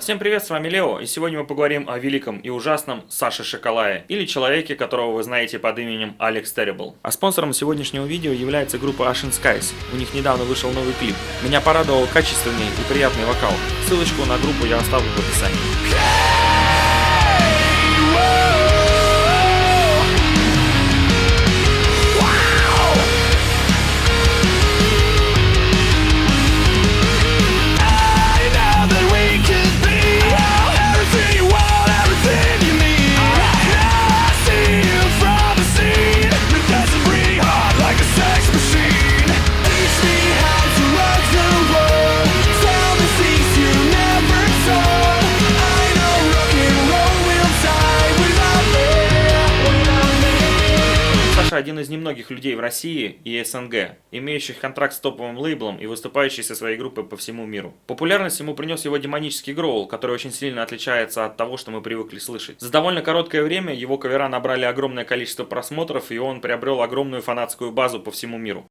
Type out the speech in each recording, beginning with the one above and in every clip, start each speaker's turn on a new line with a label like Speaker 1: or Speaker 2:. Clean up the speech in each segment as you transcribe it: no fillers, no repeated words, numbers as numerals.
Speaker 1: Всем привет, с вами Лео, и сегодня мы поговорим о великом и ужасном Саше Шоколае, или человеке, которого вы знаете под именем Алекс Terrible. А спонсором сегодняшнего видео является группа Ashen Skies. У них недавно вышел новый клип. Меня порадовал качественный и приятный вокал. Ссылочку на группу я оставлю в описании. Один из немногих людей в России и СНГ, имеющих контракт с топовым лейблом и выступающий со своей группой по всему миру. Популярность ему принес его демонический гроул, который очень сильно отличается от того, что мы привыкли слышать. За довольно короткое время его кавера набрали огромное количество просмотров, и он приобрел огромную фанатскую базу по всему миру.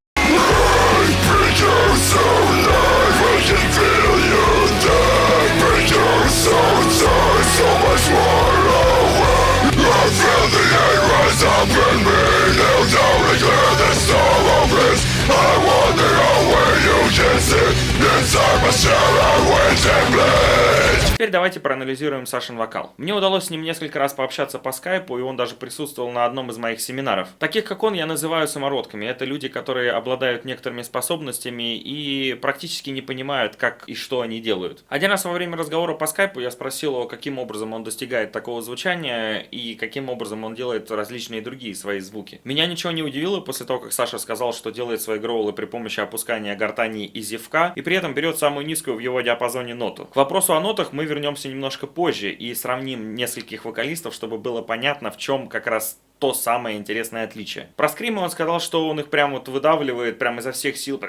Speaker 1: Теперь давайте проанализируем Сашин вокал. Мне удалось с ним несколько раз пообщаться по скайпу, и он даже присутствовал на одном из моих семинаров. Таких, как он, я называю самородками. Это люди, которые обладают некоторыми способностями и практически не понимают, как и что они делают. Один раз во время разговора по скайпу я спросил его, каким образом он достигает такого звучания и каким образом он делает различные другие свои звуки. Меня ничего не удивило после того, как Саша сказал, что делает свои гроулы при помощи опускания гортани и зевка, и при этом берет самую низкую в его диапазоне ноту. К вопросу о нотах мы вернемся немножко позже и сравним нескольких вокалистов, чтобы было понятно, в чем как раз то самое интересное отличие. Про скримы он сказал, что он их прям вот выдавливает, прям изо всех сил,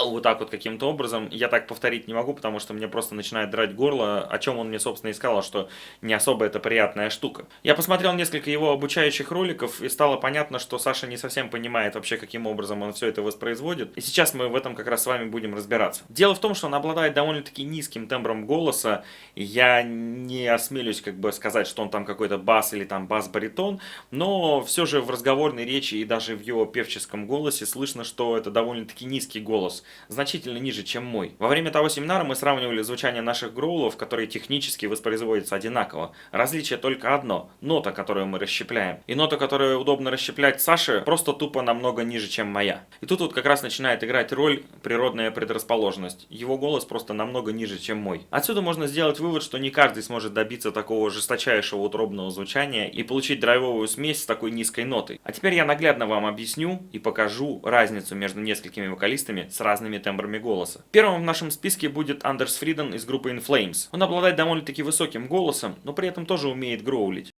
Speaker 1: вот так вот каким-то образом. Я так повторить не могу, потому что мне просто начинает драть горло, о чем он мне, собственно, и сказал, что не особо это приятная штука. Я посмотрел несколько его обучающих роликов, и стало понятно, что Саша не совсем понимает вообще, каким образом он все это воспроизводит. И сейчас мы в этом как раз с вами будем разбираться. Дело в том, что он обладает довольно-таки низким тембром голоса. Я не осмелюсь как бы сказать, что он там какой-то бас или там бас-баритон, но все же в разговорной речи и даже в его певческом голосе слышно, что это довольно-таки низкий голос. Значительно ниже, чем мой. Во время того семинара мы сравнивали звучание наших гроулов, которые технически воспроизводятся одинаково. Различие только одно – нота, которую мы расщепляем. И нота, которую удобно расщеплять Саше, просто тупо намного ниже, чем моя. И тут вот как раз начинает играть роль природная предрасположенность. Его голос просто намного ниже, чем мой. Отсюда можно сделать вывод, что не каждый сможет добиться такого жесточайшего утробного звучания и получить драйвовую смесь с такой низкой нотой. А теперь я наглядно вам объясню и покажу разницу между несколькими вокалистами с разными тембрами голоса. Первым в нашем списке будет Андерс Фриден из группы In Flames. Он обладает довольно-таки высоким голосом, но при этом тоже умеет гроулить.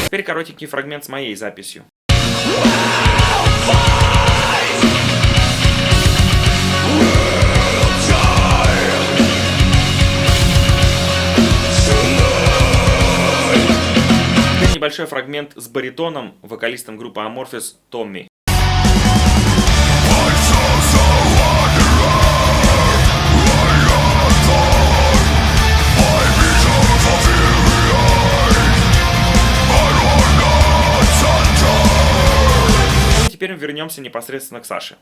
Speaker 1: Теперь коротенький фрагмент с моей записью. Небольшой фрагмент с баритоном, вокалистом группы Amorphis Томми. Ну и теперь вернемся непосредственно к Саше.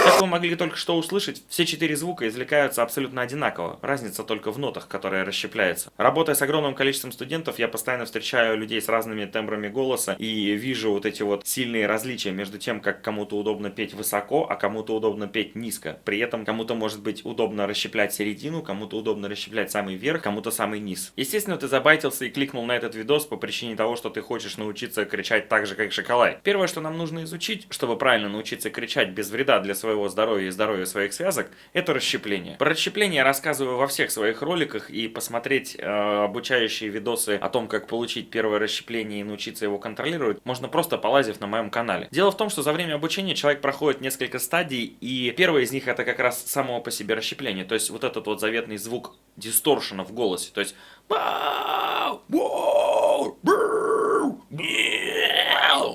Speaker 1: Как вы могли только что услышать, все 4 звука извлекаются абсолютно одинаково. Разница только в нотах, которые расщепляются. Работая с огромным количеством студентов, я постоянно встречаю людей с разными тембрами голоса и вижу вот эти вот сильные различия между тем, как кому-то удобно петь высоко, а кому-то удобно петь низко. При этом кому-то может быть удобно расщеплять середину, кому-то удобно расщеплять самый верх, кому-то самый низ. Естественно, ты забайтился и кликнул на этот видос по причине того, что ты хочешь научиться кричать так же, как Шоколай. Первое, что нам нужно изучить, чтобы правильно научиться кричать без вреда для своего здоровья, здоровье и здоровье своих связок, это расщепление. Про расщепление я рассказываю во всех своих роликах, и посмотреть обучающие видосы о том, как получить первое расщепление и научиться его контролировать, можно просто полазив на моем канале. Дело в том, что за время обучения человек проходит несколько стадий, и первая из них это как раз само по себе расщепление, то есть вот этот вот заветный звук дисторшена в голосе, то есть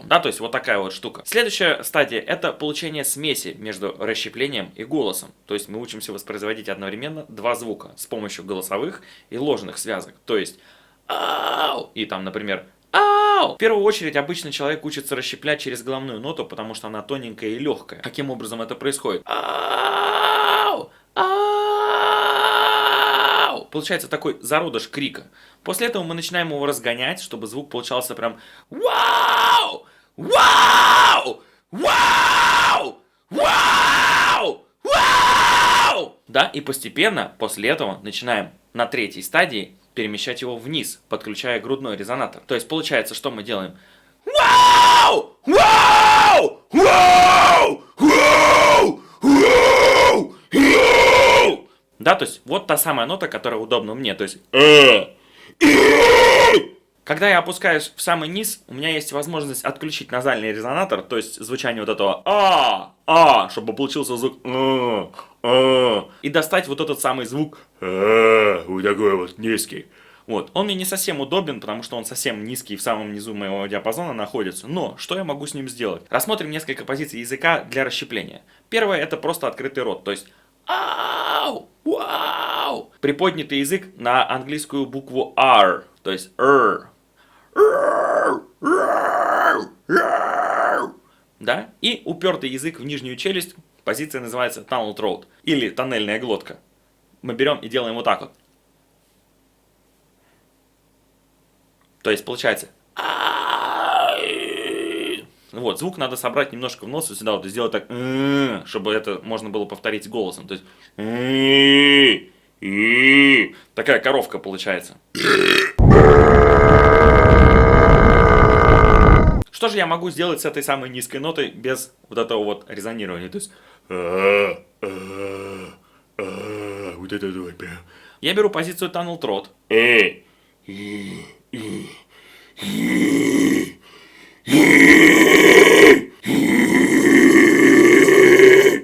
Speaker 1: да, то есть вот такая вот штука. Следующая стадия это получение смеси между расщеплением и голосом. То есть мы учимся воспроизводить одновременно два звука с помощью голосовых и ложных связок. То есть ау и там, например, ау. В первую очередь обычно человек учится расщеплять через головную ноту, потому что она тоненькая и легкая. Каким образом это происходит? Ау! Ау! Получается такой зародыш крика. После этого мы начинаем его разгонять, чтобы звук получался прям вау! Вау! Вау! Вау! Вау! Да, и постепенно после этого начинаем на третьей стадии перемещать его вниз, подключая грудной резонатор. То есть получается, что мы делаем? Вау! Вау! Вау! Вау! Вау! Вау! Да, то есть вот та самая нота, которая удобна мне, то есть когда я опускаюсь в самый низ, у меня есть возможность отключить назальный резонатор, то есть звучание вот этого чтобы получился звук и достать вот этот самый звук вот такой вот низкий. Вот. Он мне не совсем удобен, потому что он совсем низкий, в самом низу моего диапазона находится. Но что я могу с ним сделать? Рассмотрим несколько позиций языка для расщепления. Первое это просто открытый рот, то есть ау, вау. Приподнятый язык на английскую букву R, то есть R. Да? И упертый язык в нижнюю челюсть, позиция называется tunnel throat, или тоннельная глотка. Мы берем и делаем вот так вот. То есть получается вот, звук надо собрать немножко в нос и сюда вот и сделать так, чтобы это можно было повторить голосом. То есть такая коровка получается. Что же я могу сделать с этой самой низкой нотой без вот этого вот резонирования? То есть вот это вот прям. Я беру позицию tunnel throat.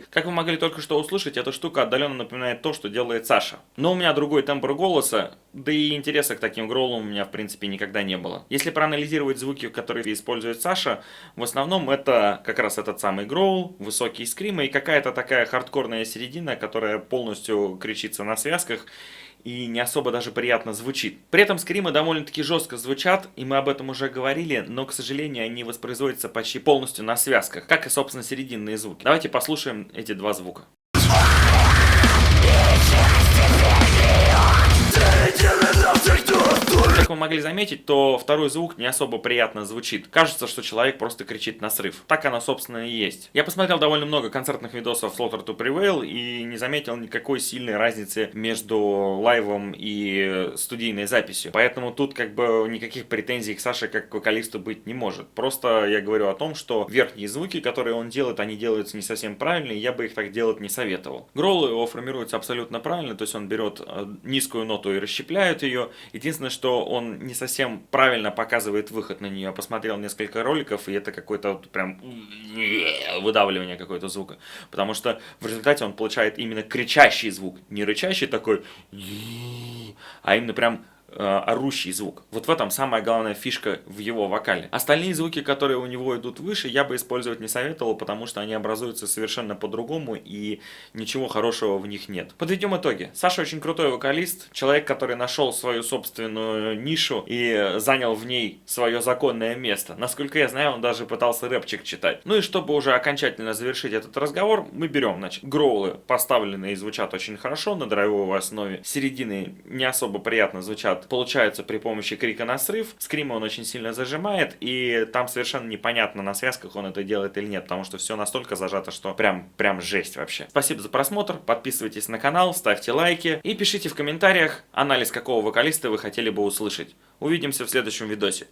Speaker 1: Как вы могли только что услышать, эта штука отдаленно напоминает то, что делает Саша. Но у меня другой тембр голоса, да и интереса к таким гроулам у меня в принципе никогда не было. Если проанализировать звуки, которые использует Саша, в основном это как раз этот самый гроул, высокие скримы и какая-то такая хардкорная середина, которая полностью кричится на связках и не особо даже приятно звучит. При этом скримы довольно-таки жестко звучат, и мы об этом уже говорили, но, к сожалению, они воспроизводятся почти полностью на связках, как и, собственно, серединные звуки. Давайте послушаем эти два звука. Как вы могли заметить, то второй звук не особо приятно звучит. Кажется, что человек просто кричит на срыв. Так оно, собственно, и есть. Я посмотрел довольно много концертных видосов Slaughter to Prevail и не заметил никакой сильной разницы между лайвом и студийной записью. Поэтому тут как бы никаких претензий к Саше как к вокалисту быть не может. Просто я говорю о том, что верхние звуки, которые он делает, они делаются не совсем правильно, и я бы их так делать не советовал. Гроулы его формируются абсолютно правильно, то есть он берет низкую ноту и расщепляет ее. Единственное, что он не совсем правильно показывает выход на нее. Я посмотрел несколько роликов, и это какой-то вот прям выдавливание какое-то звука. Потому что в результате он получает именно кричащий звук. Не рычащий такой, а именно прям орущий звук. Вот в этом самая главная фишка в его вокале. Остальные звуки, которые у него идут выше, я бы использовать не советовал, потому что они образуются совершенно по-другому и ничего хорошего в них нет. Подведем итоги. Саша очень крутой вокалист, человек, который нашел свою собственную нишу и занял в ней свое законное место. Насколько я знаю, он даже пытался рэпчик читать. Ну и чтобы уже окончательно завершить этот разговор, мы берем, значит, гроулы поставленные и звучат очень хорошо на драйвовой основе. Середины не особо приятно звучат, получается при помощи крика на срыв. Скримы он очень сильно зажимает, и там совершенно непонятно на связках он это делает или нет, потому что все настолько зажато, что прям жесть вообще. Спасибо за просмотр, подписывайтесь на канал, ставьте лайки и пишите в комментариях, анализ какого вокалиста вы хотели бы услышать. Увидимся в следующем видосе.